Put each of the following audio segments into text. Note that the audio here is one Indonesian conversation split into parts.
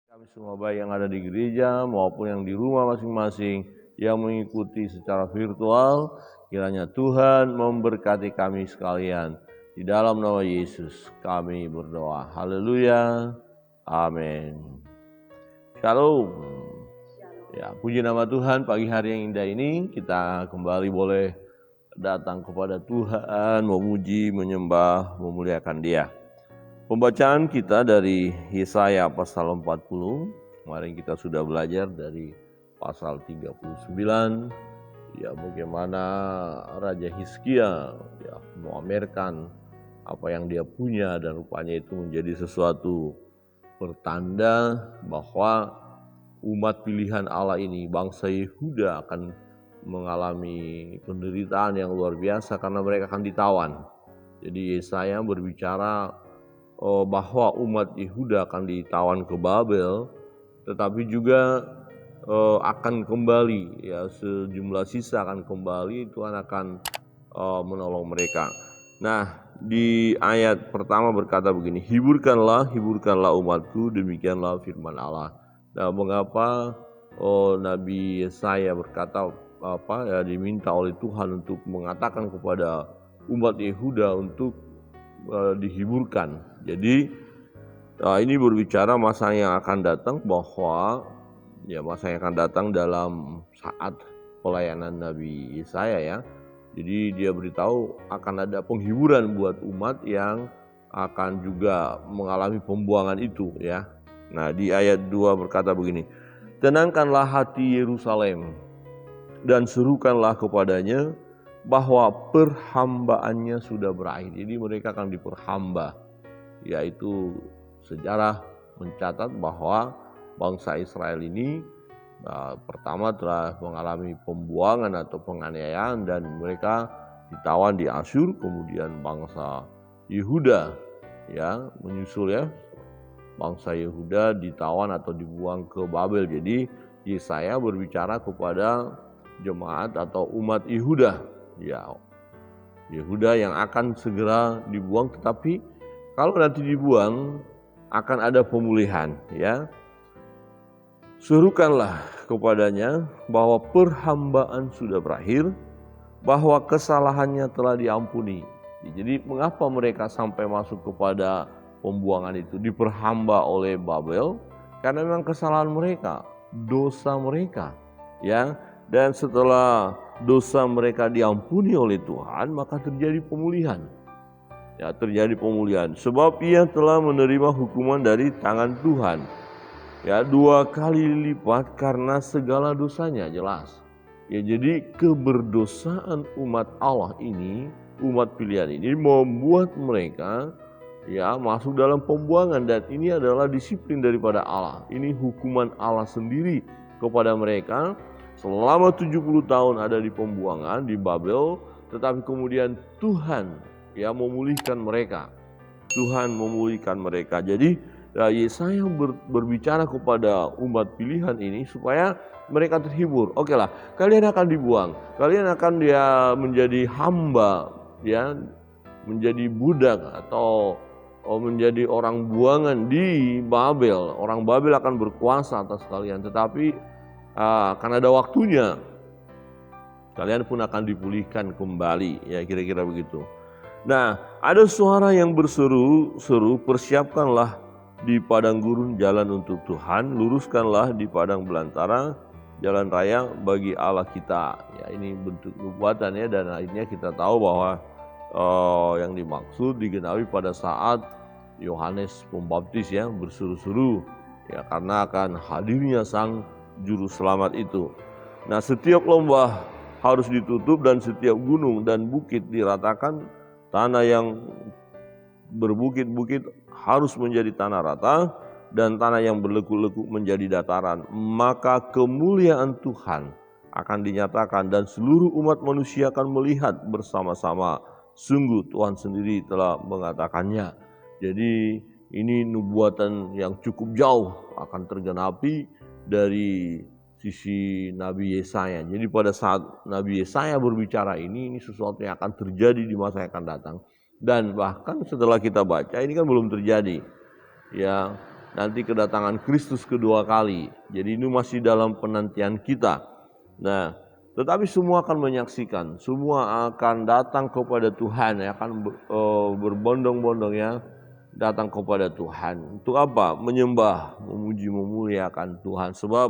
Kami semua baik yang ada di gereja maupun yang di rumah masing-masing yang mengikuti secara virtual, kiranya Tuhan memberkati kami sekalian. Di dalam nama Yesus kami berdoa. Haleluya. Amin. Shalom. Ya, puji nama Tuhan, pagi hari yang indah ini kita kembali boleh datang kepada Tuhan, memuji, menyembah, memuliakan Dia. Pembacaan kita dari Yesaya pasal 40. Kemarin kita sudah belajar dari pasal 39. Ya, bagaimana Raja Hizkia memamerkan apa yang dia punya dan rupanya itu menjadi sesuatu pertanda bahwa umat pilihan Allah ini, bangsa Yehuda, akan mengalami penderitaan yang luar biasa karena mereka akan ditawan. Jadi Yesaya berbicara bahwa umat Yehuda akan ditawan ke Babel, tetapi juga akan kembali, ya, sejumlah sisa akan kembali, Tuhan akan menolong mereka. Nah, di ayat pertama berkata begini, hiburkanlah umatku, demikianlah firman Allah. Nah, mengapa Nabi Yesaya berkata diminta oleh Tuhan untuk mengatakan kepada umat Yehuda untuk dihiburkan. Jadi ini berbicara masa yang akan datang, bahwa masa yang akan datang dalam saat pelayanan Nabi Yesaya, ya. Jadi dia beritahu akan ada penghiburan buat umat yang akan juga mengalami pembuangan itu, ya. Nah, di ayat 2 berkata begini, tenangkanlah hati Yerusalem dan serukanlah kepadanya bahwa perhambaannya sudah berakhir. Jadi mereka akan diperhamba, yaitu sejarah mencatat bahwa bangsa Israel ini pertama telah mengalami pembuangan atau penganiayaan dan mereka ditawan di Asyur, kemudian bangsa Yehuda menyusul, ya. Bangsa Yehuda ditawan atau dibuang ke Babel. Jadi Yesaya berbicara kepada jemaat atau umat Yehuda, Yehuda yang akan segera dibuang, tetapi kalau nanti dibuang akan ada pemulihan, ya. Serukanlah kepadanya bahwa perhambaan sudah berakhir, bahwa kesalahannya telah diampuni. Jadi mengapa mereka sampai masuk kepada pembuangan itu, diperhamba oleh Babel? Karena memang kesalahan mereka, dosa mereka, ya. Dan setelah dosa mereka diampuni oleh Tuhan, maka terjadi pemulihan. Ya, terjadi pemulihan. Sebab ia telah menerima hukuman dari tangan Tuhan. Ya, 2 kali lipat karena segala dosanya, jelas. Ya, jadi keberdosaan umat Allah ini, umat pilihan ini membuat mereka masuk dalam pembuangan, dan ini adalah disiplin daripada Allah. Ini hukuman Allah sendiri kepada mereka. Selama 70 tahun ada di pembuangan di Babel, tetapi kemudian Tuhan memulihkan mereka. Tuhan memulihkan mereka. Jadi Yesaya berbicara kepada umat pilihan ini supaya mereka terhibur. Oke lah, kalian akan dibuang, kalian akan menjadi hamba, menjadi budak atau menjadi orang buangan di Babel. Orang Babel akan berkuasa atas kalian, tetapi akan ada waktunya. Kalian pun akan dipulihkan kembali, ya, kira-kira begitu. Nah, ada suara yang berseru, persiapkanlah di padang gurun jalan untuk Tuhan, luruskanlah di padang belantara jalan raya bagi Allah kita. Ya, ini bentuk nubuatan, ya, dan akhirnya kita tahu bahwa yang dimaksud digenapi pada saat Yohanes Pembaptis berseru-seru, ya, karena akan hadirnya sang juru selamat itu. Nah, setiap lembah harus ditutup dan setiap gunung dan bukit diratakan. Tanah yang berbukit-bukit harus menjadi tanah rata, dan tanah yang berlekuk-lekuk menjadi dataran. Maka kemuliaan Tuhan akan dinyatakan dan seluruh umat manusia akan melihat bersama-sama. Sungguh Tuhan sendiri telah mengatakannya. Jadi ini nubuatan yang cukup jauh akan tergenapi dari sisi Nabi Yesaya. Jadi pada saat Nabi Yesaya berbicara ini sesuatu yang akan terjadi di masa yang akan datang. Dan bahkan setelah kita baca, ini kan belum terjadi. Ya, nanti kedatangan Kristus kedua kali. Jadi ini masih dalam penantian kita. Nah, tetapi semua akan menyaksikan, semua akan datang kepada Tuhan, akan berbondong-bondong ya datang kepada Tuhan. Untuk apa? Menyembah, memuji, memuliakan Tuhan. Sebab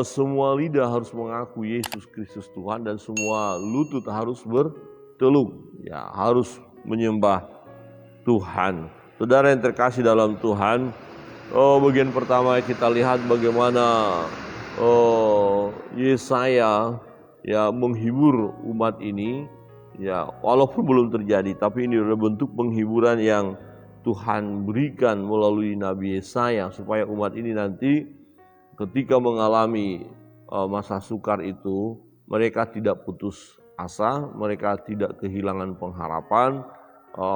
semua lidah harus mengaku Yesus Kristus Tuhan dan semua lutut harus berteluk, ya harus menyembah Tuhan. Saudara yang terkasih dalam Tuhan, bagian pertama kita lihat bagaimana Yesaya ya menghibur umat ini, ya walaupun belum terjadi, tapi ini adalah bentuk penghiburan yang Tuhan berikan melalui Nabi Yesaya supaya umat ini nanti ketika mengalami masa sukar itu mereka tidak putus asa, mereka tidak kehilangan pengharapan,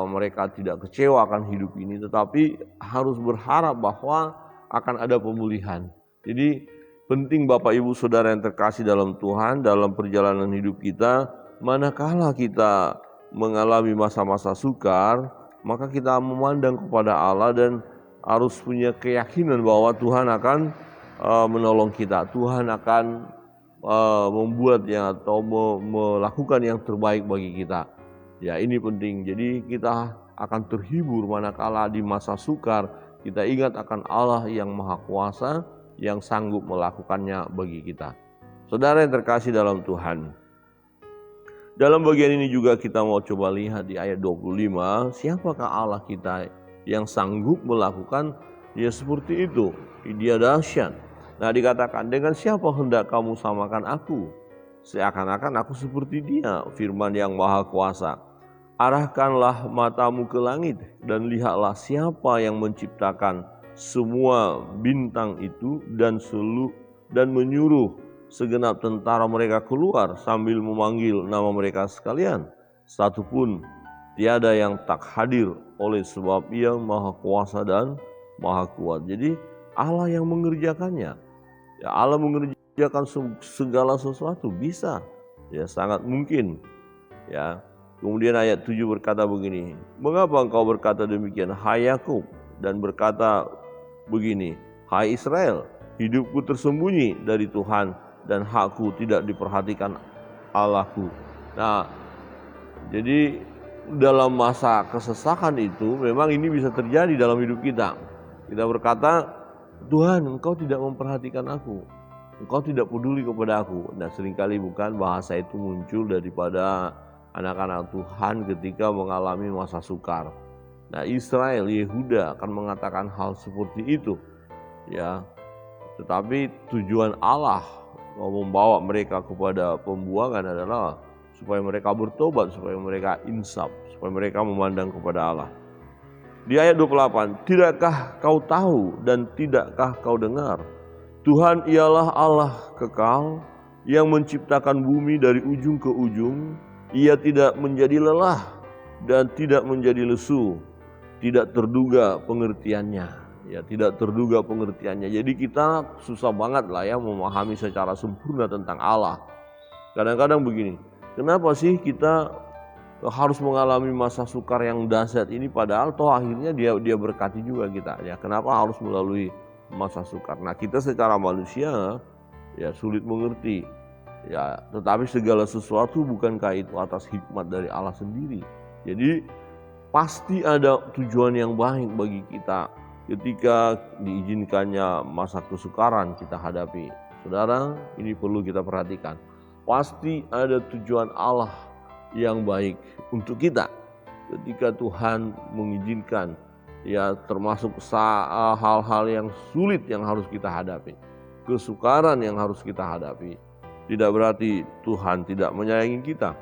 mereka tidak kecewa akan hidup ini, tetapi harus berharap bahwa akan ada pemulihan. Jadi penting Bapak Ibu Saudara yang terkasih dalam Tuhan, dalam perjalanan hidup kita, manakala kita mengalami masa-masa sukar, maka kita memandang kepada Allah dan harus punya keyakinan bahwa Tuhan akan menolong kita. Tuhan akan membuatnya atau melakukan yang terbaik bagi kita. Ya, ini penting. Jadi kita akan terhibur manakala di masa sukar kita ingat akan Allah yang Maha Kuasa, yang sanggup melakukannya bagi kita. Saudara yang terkasih dalam Tuhan, dalam bagian ini juga kita mau coba lihat di ayat 25, siapakah Allah kita yang sanggup melakukan ya seperti itu. Dia dahsyat. Nah, dikatakan, dengan siapa hendak kamu samakan aku? Seakan-akan aku seperti dia, firman yang Maha Kuasa. Arahkanlah matamu ke langit dan lihatlah siapa yang menciptakan semua bintang itu dan menyuruh segenap tentara mereka keluar sambil memanggil nama mereka sekalian. Satupun tiada yang tak hadir oleh sebab Ia Maha Kuasa dan Maha Kuat. Jadi Allah yang mengerjakannya. Ya, Allah mengerjakan segala sesuatu, bisa. Ya, sangat mungkin. Ya. Kemudian ayat 7 berkata begini, mengapa engkau berkata demikian, hai Yakub, dan berkata begini, hai Israel, hidupku tersembunyi dari Tuhan dan hakku tidak diperhatikan Allahku. Nah, jadi dalam masa kesesakan itu memang ini bisa terjadi dalam hidup kita. Kita berkata, Tuhan, engkau tidak memperhatikan aku, engkau tidak peduli kepada aku. Nah, seringkali bukan bahasa itu muncul daripada anak-anak Tuhan ketika mengalami masa sukar. Nah, Israel, Yehuda akan mengatakan hal seperti itu, ya. Tetapi tujuan Allah membawa mereka kepada pembuangan adalah supaya mereka bertobat, supaya mereka insaf, supaya mereka memandang kepada Allah. Di ayat 28, tidakkah kau tahu dan tidakkah kau dengar? Tuhan ialah Allah kekal yang menciptakan bumi dari ujung ke ujung. Ia tidak menjadi lelah dan tidak menjadi lesu. Tidak terduga pengertiannya, ya tidak terduga pengertiannya. Jadi kita susah banget lah ya memahami secara sempurna tentang Allah. Kadang-kadang begini, kenapa sih kita harus mengalami masa sukar yang dahsyat ini, padahal toh akhirnya dia berkati juga kita, ya kenapa harus melalui masa sukar? Nah, kita secara manusia ya sulit mengerti, ya tetapi segala sesuatu bukankah itu atas hikmat dari Allah sendiri. Jadi pasti ada tujuan yang baik bagi kita ketika diizinkannya masa kesukaran kita hadapi. Saudara, ini perlu kita perhatikan. Pasti ada tujuan Allah yang baik untuk kita ketika Tuhan mengizinkan, ya termasuk hal-hal yang sulit yang harus kita hadapi, kesukaran yang harus kita hadapi. Tidak berarti Tuhan tidak menyayangi kita,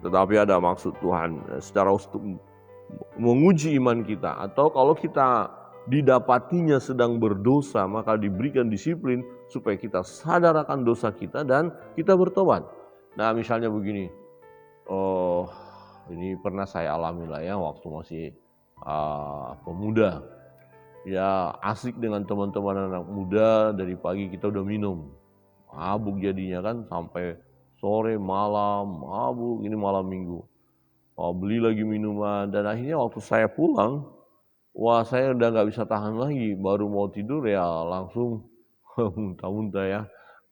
tetapi ada maksud Tuhan secara menguji iman kita, atau kalau kita didapatinya sedang berdosa maka diberikan disiplin supaya kita sadar akan dosa kita dan kita bertobat. Nah, misalnya begini, ini pernah saya alami lah ya waktu masih pemuda, ya asik dengan teman-teman anak muda, dari pagi kita udah minum, mabuk jadinya kan sampai sore malam mabuk, ini malam minggu, beli lagi minuman, dan akhirnya waktu saya pulang, wah saya udah nggak bisa tahan lagi, baru mau tidur ya langsung muntah-muntah ya,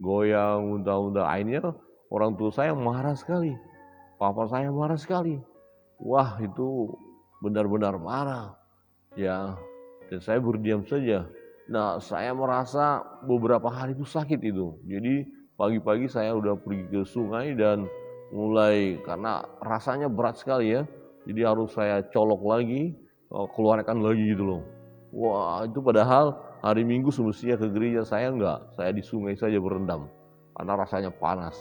goyang, muntah-muntah. Akhirnya orang tua saya marah sekali, papa saya marah sekali. Wah itu benar-benar marah ya, dan saya berdiam saja. Nah saya merasa beberapa hari itu sakit itu. Jadi pagi-pagi saya udah pergi ke sungai dan mulai, karena rasanya berat sekali ya. Jadi harus saya colok lagi, keluarkan lagi gitu loh. Wah itu padahal hari Minggu semestinya ke gereja, saya enggak. Saya di sungai saja berendam karena rasanya panas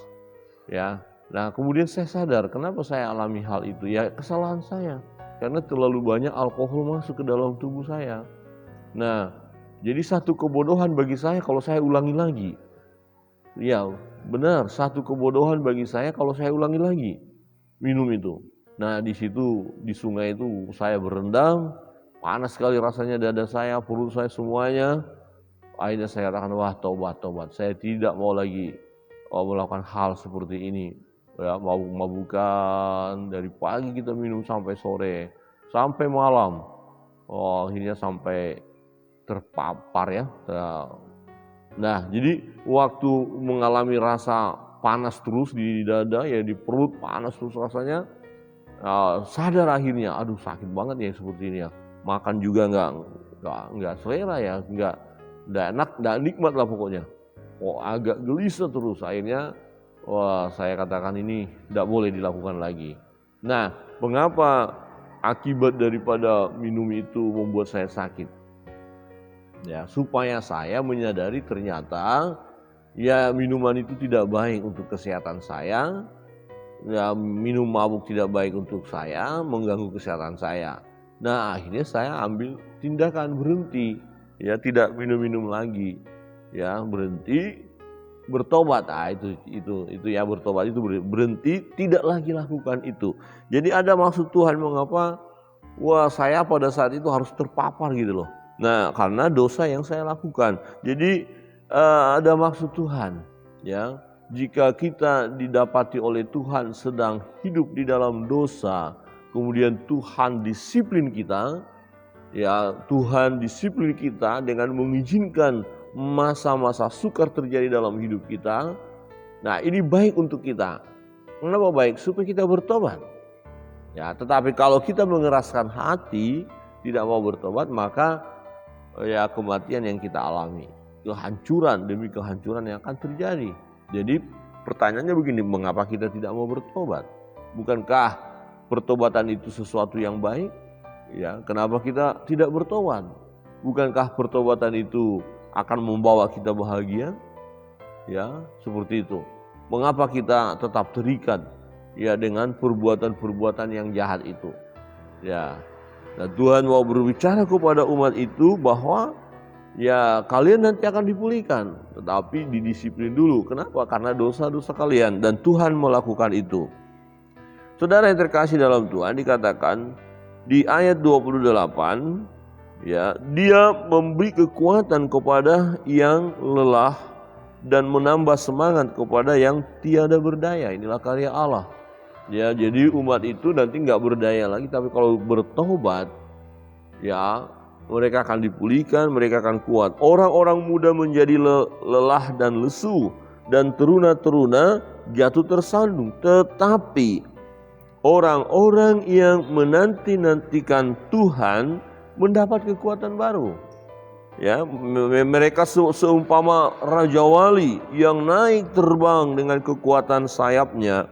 ya. Nah kemudian saya sadar kenapa saya alami hal itu, ya kesalahan saya. Karena terlalu banyak alkohol masuk ke dalam tubuh saya. Nah jadi satu kebodohan bagi saya kalau saya ulangi lagi. Ya benar, satu kebodohan bagi saya kalau saya ulangi lagi minum itu. Nah di situ di sungai itu saya berendam, panas sekali rasanya dada saya, perut saya semuanya. Akhirnya saya katakan, wah tobat, saya tidak mau lagi melakukan hal seperti ini. Ya, mabuk-mabukan dari pagi kita minum sampai sore, sampai malam. Oh, akhirnya sampai terpapar ya. Nah, jadi waktu mengalami rasa panas terus di dada ya, di perut panas terus rasanya, sadar akhirnya, aduh sakit banget ya seperti ini ya. Makan juga nggak selera ya, nggak enak, nggak nikmat lah pokoknya. Oh agak gelisah terus, akhirnya wah saya katakan ini tidak boleh dilakukan lagi. Nah mengapa akibat daripada minum itu membuat saya sakit? Ya supaya saya menyadari ternyata ya minuman itu tidak baik untuk kesehatan saya. Ya minum mabuk tidak baik untuk saya, mengganggu kesehatan saya. Nah akhirnya saya ambil tindakan berhenti, ya tidak minum-minum lagi, ya berhenti, bertobat. Itu ya, bertobat itu berhenti, tidak lagi lakukan itu. Jadi ada maksud Tuhan mengapa wah saya pada saat itu harus terpapar gitu loh. Nah karena dosa yang saya lakukan. Jadi ada maksud Tuhan ya. Jika kita didapati oleh Tuhan sedang hidup di dalam dosa, kemudian Tuhan disiplin kita, ya Tuhan disiplin kita dengan mengizinkan masa-masa sukar terjadi dalam hidup kita. Nah ini baik untuk kita. Kenapa baik? Supaya kita bertobat. Ya, tetapi kalau kita mengeraskan hati, tidak mau bertobat, maka ya kematian yang kita alami, kehancuran demi kehancuran yang akan terjadi. Jadi pertanyaannya begini, mengapa kita tidak mau bertobat? Bukankah pertobatan itu sesuatu yang baik? Ya, kenapa kita tidak bertobat? Bukankah pertobatan itu akan membawa kita bahagia? Ya, seperti itu. Mengapa kita tetap terikat ya dengan perbuatan-perbuatan yang jahat itu? Ya. Nah, Tuhan mau berbicara kepada umat itu bahwa ya kalian nanti akan dipulihkan, tetapi didisiplin dulu. Kenapa? Karena dosa-dosa kalian, dan Tuhan melakukan itu. Saudara yang terkasih dalam Tuhan, dikatakan di ayat 28, ya, Dia memberi kekuatan kepada yang lelah dan menambah semangat kepada yang tiada berdaya. Inilah karya Allah. Ya, jadi umat itu nanti nggak berdaya lagi, tapi kalau bertobat, ya mereka akan dipulihkan, mereka akan kuat. Orang-orang muda menjadi lelah dan lesu, dan teruna-teruna jatuh tersandung. Tetapi orang-orang yang menanti-nantikan Tuhan mendapat kekuatan baru. Ya, mereka seumpama Raja Wali yang naik terbang dengan kekuatan sayapnya.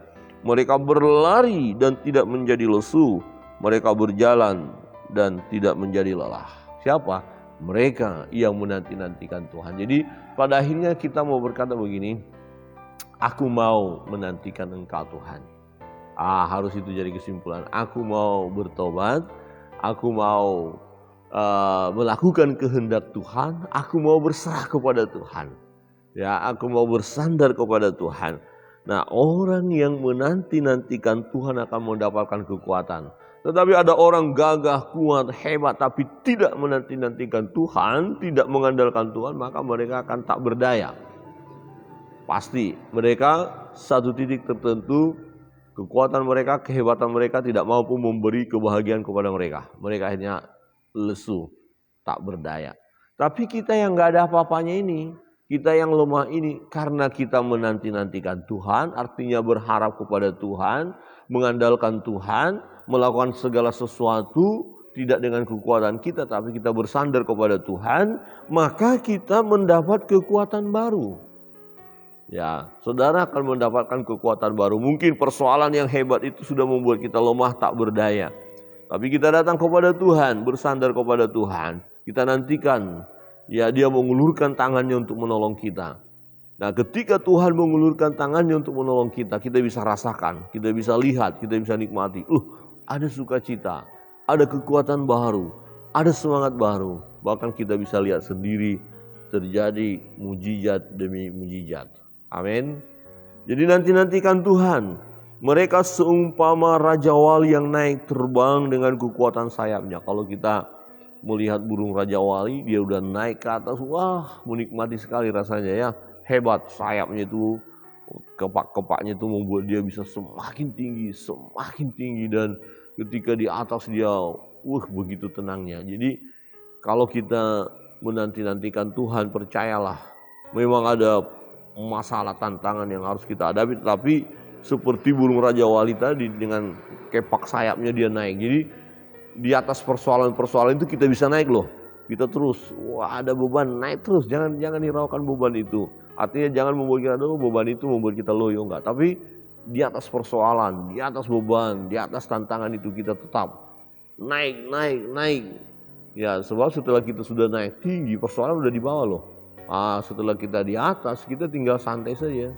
Mereka berlari dan tidak menjadi lesu. Mereka berjalan dan tidak menjadi lelah. Siapa? Mereka yang menanti-nantikan Tuhan. Jadi pada akhirnya kita mau berkata begini, aku mau menantikan Engkau Tuhan. Harus itu jadi kesimpulan. Aku mau bertobat, aku mau melakukan kehendak Tuhan, aku mau berserah kepada Tuhan. Ya, aku mau bersandar kepada Tuhan. Nah, orang yang menanti-nantikan Tuhan akan mendapatkan kekuatan. Tetapi ada orang gagah, kuat, hebat, tapi tidak menanti-nantikan Tuhan, tidak mengandalkan Tuhan, maka mereka akan tak berdaya. Pasti mereka satu titik tertentu, kekuatan mereka, kehebatan mereka tidak mampu memberi kebahagiaan kepada mereka. Mereka akhirnya lesu, tak berdaya. Tapi kita yang nggak ada apa-apanya ini, kita yang lemah ini, karena kita menanti-nantikan Tuhan, artinya berharap kepada Tuhan, mengandalkan Tuhan, melakukan segala sesuatu tidak dengan kekuatan kita, tapi kita bersandar kepada Tuhan, maka kita mendapat kekuatan baru. Ya, saudara akan mendapatkan kekuatan baru. Mungkin persoalan yang hebat itu sudah membuat kita lemah tak berdaya. Tapi kita datang kepada Tuhan, bersandar kepada Tuhan. Kita nantikan, ya Dia mengulurkan tangannya untuk menolong kita. Nah, ketika Tuhan mengulurkan tangannya untuk menolong kita, kita bisa rasakan, kita bisa lihat, kita bisa nikmati. Ada sukacita, ada kekuatan baru, ada semangat baru. Bahkan kita bisa lihat sendiri terjadi mujizat demi mujizat. Amin. Jadi nantikan Tuhan. Mereka seumpama Raja Wali yang naik terbang dengan kekuatan sayapnya. Kalau kita melihat burung Raja Wali, dia udah naik ke atas. Wah, menikmati sekali rasanya ya. Hebat sayapnya itu, kepak-kepaknya itu membuat dia bisa semakin tinggi. Dan ketika di atas dia, begitu tenangnya. Jadi kalau kita menantikan Tuhan, percayalah, memang ada masalah tantangan yang harus kita hadapi, tapi seperti burung Raja Wali tadi dengan kepak sayapnya dia naik. Jadi di atas persoalan-persoalan itu kita bisa naik loh. Kita terus, ada beban, naik terus, jangan hiraukan beban itu. Artinya jangan membuat kita beban itu membuat kita loyo, enggak. Tapi di atas persoalan, di atas beban, di atas tantangan itu kita tetap naik. Ya, sebab setelah kita sudah naik tinggi, persoalan udah di bawah loh. Setelah kita di atas, kita tinggal santai saja.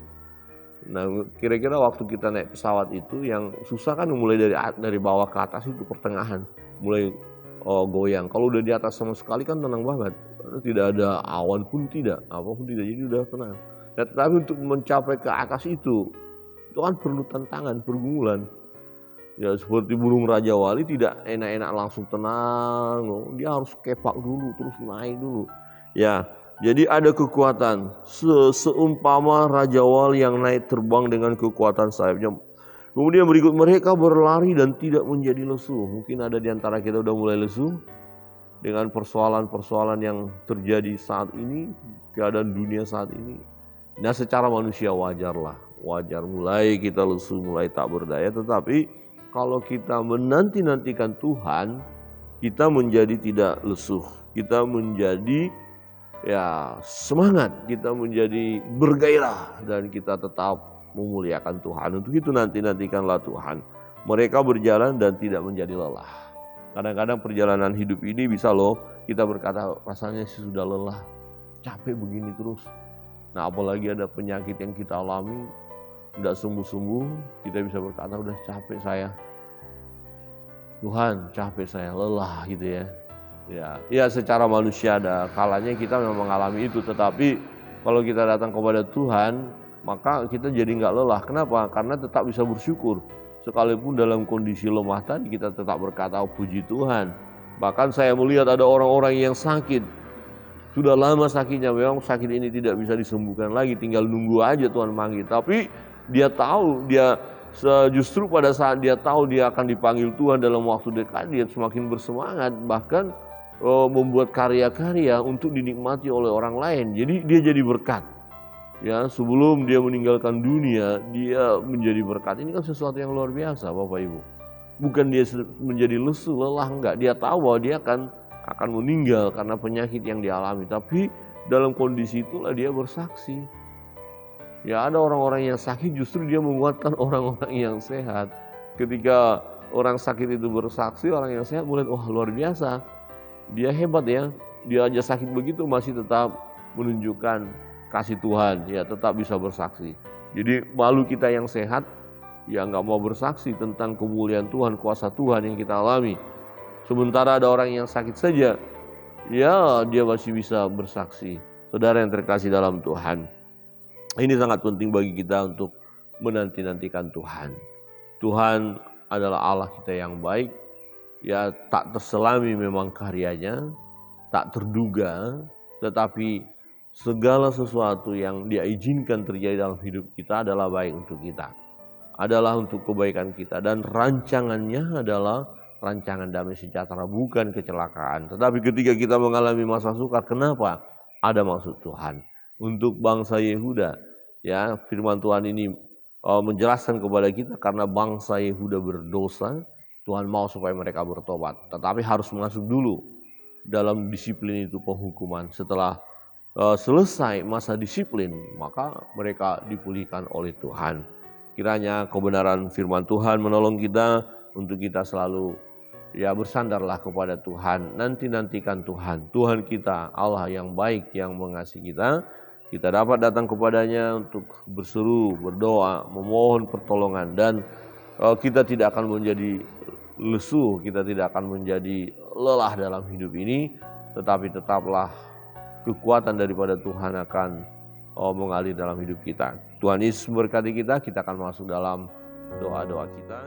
Nah, kira-kira waktu kita naik pesawat itu yang susah kan mulai dari bawah ke atas itu pertengahan, mulai goyang. Kalau udah di atas sama sekali kan tenang banget, tidak ada awan pun tidak, apapun tidak, jadi udah tenang. Nah, tetapi untuk mencapai ke atas itu kan perlu tantangan, pergumulan. Ya seperti burung Raja Wali tidak enak-enak langsung tenang, dia harus kepak dulu, terus naik dulu. Ya, jadi ada kekuatan seumpama Raja Wali yang naik terbang dengan kekuatan sayapnya. Kemudian berikut, mereka berlari dan tidak menjadi lesu. Mungkin ada di antara kita udah mulai lesu dengan persoalan-persoalan yang terjadi saat ini, keadaan dunia saat ini. Nah, secara manusia wajar mulai kita lesu, mulai tak berdaya. Tetapi kalau kita menantikan Tuhan, kita menjadi tidak lesuh, kita menjadi semangat, kita menjadi bergairah, dan kita tetap memuliakan Tuhan. Untuk itu nantikanlah Tuhan. Mereka berjalan dan tidak menjadi lelah. Kadang-kadang perjalanan hidup ini bisa kita berkata rasanya sudah lelah, capek begini terus. Nah, apalagi ada penyakit yang kita alami tidak sembuh-sembuh, kita bisa berkata udah capek saya. Tuhan, capek saya, lelah gitu ya. Ya secara manusia ada kalanya kita memang mengalami itu, tetapi kalau kita datang kepada Tuhan, maka kita jadi nggak lelah. Kenapa? Karena tetap bisa bersyukur. Sekalipun dalam kondisi lemah tadi, kita tetap berkata, puji Tuhan. Bahkan saya melihat ada orang-orang yang sakit, sudah lama sakitnya, memang sakit ini tidak bisa disembuhkan lagi, tinggal nunggu aja Tuhan manggil. Tapi dia tahu, justru pada saat dia tahu dia akan dipanggil Tuhan dalam waktu dekat, dia semakin bersemangat, bahkan membuat karya-karya untuk dinikmati oleh orang lain. Jadi dia jadi berkat. Ya, sebelum dia meninggalkan dunia, dia menjadi berkat. Ini kan sesuatu yang luar biasa, Bapak Ibu. Bukan dia menjadi lesu, lelah, enggak. Dia tahu bahwa dia akan meninggal karena penyakit yang dialami. Tapi dalam kondisi itulah dia bersaksi. Ya, ada orang-orang yang sakit justru dia menguatkan orang-orang yang sehat. Ketika orang sakit itu bersaksi, orang yang sehat mulai, luar biasa. Dia hebat ya, dia aja sakit begitu masih tetap menunjukkan kasih Tuhan, ya tetap bisa bersaksi. Jadi malu kita yang sehat, ya nggak mau bersaksi tentang kemuliaan Tuhan, kuasa Tuhan yang kita alami. Sementara ada orang yang sakit saja, ya dia masih bisa bersaksi. Saudara yang terkasih dalam Tuhan, ini sangat penting bagi kita untuk menantikan Tuhan. Tuhan adalah Allah kita yang baik, ya tak terselami memang karyanya, tak terduga, tetapi segala sesuatu yang Dia izinkan terjadi dalam hidup kita adalah baik untuk kita, adalah untuk kebaikan kita, dan rancangannya adalah rancangan damai sejahtera, bukan kecelakaan. Tetapi ketika kita mengalami masa sukar, kenapa? Ada maksud Tuhan untuk bangsa Yehuda. Ya, firman Tuhan ini menjelaskan kepada kita karena bangsa Yehuda berdosa, Tuhan mau supaya mereka bertobat. Tetapi harus masuk dulu dalam disiplin itu, penghukuman. Setelah selesai masa disiplin, maka mereka dipulihkan oleh Tuhan. Kiranya kebenaran firman Tuhan menolong kita untuk kita selalu bersandarlah kepada Tuhan. Nantikan Tuhan. Tuhan kita Allah yang baik, yang mengasihi kita. Kita dapat datang kepadanya untuk berseru, berdoa, memohon pertolongan, dan kita tidak akan menjadi lesu, kita tidak akan menjadi lelah dalam hidup ini, tetapi tetaplah kekuatan daripada Tuhan akan mengalir dalam hidup kita. Tuhan Yesus memberkati kita. Kita akan masuk dalam doa-doa kita.